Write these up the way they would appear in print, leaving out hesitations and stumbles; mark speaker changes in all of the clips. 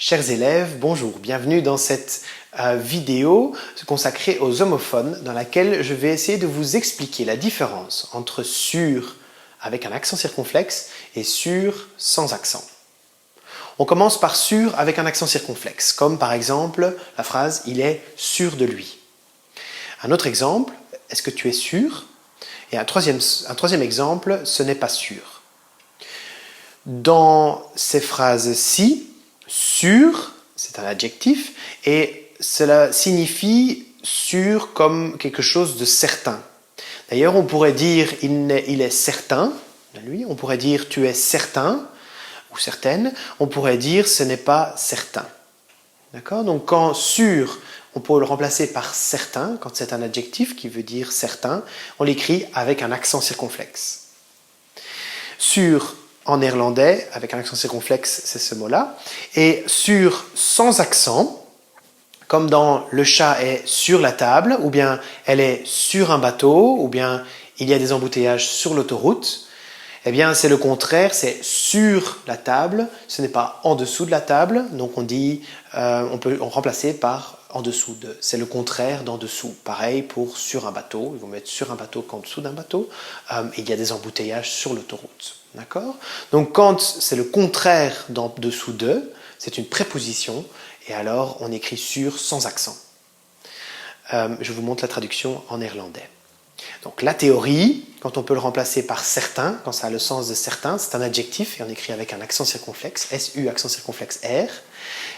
Speaker 1: Chers élèves, bonjour, bienvenue dans cette vidéo consacrée aux homophones dans laquelle je vais essayer de vous expliquer la différence entre sur avec un accent circonflexe et sur sans accent. On commence par sur avec un accent circonflexe, comme par exemple la phrase « il est sûr de lui ». Un autre exemple, « est-ce que tu es sûr ?» Et un troisième exemple, « ce n'est pas sûr ». Dans ces phrases-ci, sûr, c'est un adjectif, et cela signifie sûr comme quelque chose de certain. D'ailleurs, on pourrait dire il est certain, lui, on pourrait dire tu es certain, ou certaine, on pourrait dire ce n'est pas certain. D'accord? Donc quand sûr, on peut le remplacer par certain, quand c'est un adjectif qui veut dire certain, on l'écrit avec un accent circonflexe. Sûr, en néerlandais, avec un accent circonflexe, c'est ce mot-là. Et sur sans accent, comme dans le chat est sur la table, ou bien elle est sur un bateau, ou bien il y a des embouteillages sur l'autoroute, eh bien c'est le contraire, c'est sur la table, ce n'est pas en dessous de la table, donc on peut remplacer par en dessous de. C'est le contraire d'en dessous. Pareil pour sur un bateau, ils vont mettre sur un bateau qu'en dessous d'un bateau, il y a des embouteillages sur l'autoroute. D'accord? Donc quand c'est le contraire d'en dessous de, c'est une préposition, et alors on écrit sur sans accent. Je vous montre la traduction en néerlandais. Donc la théorie, quand on peut le remplacer par certain, quand ça a le sens de certain, c'est un adjectif et on écrit avec un accent circonflexe, SU accent circonflexe R.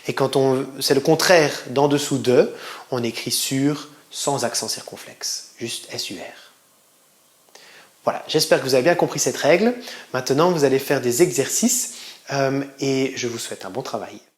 Speaker 1: Et quand c'est le contraire d'en dessous de, on écrit sur sans accent circonflexe, juste SUR. Voilà, j'espère que vous avez bien compris cette règle. Maintenant, vous allez faire des exercices et je vous souhaite un bon travail.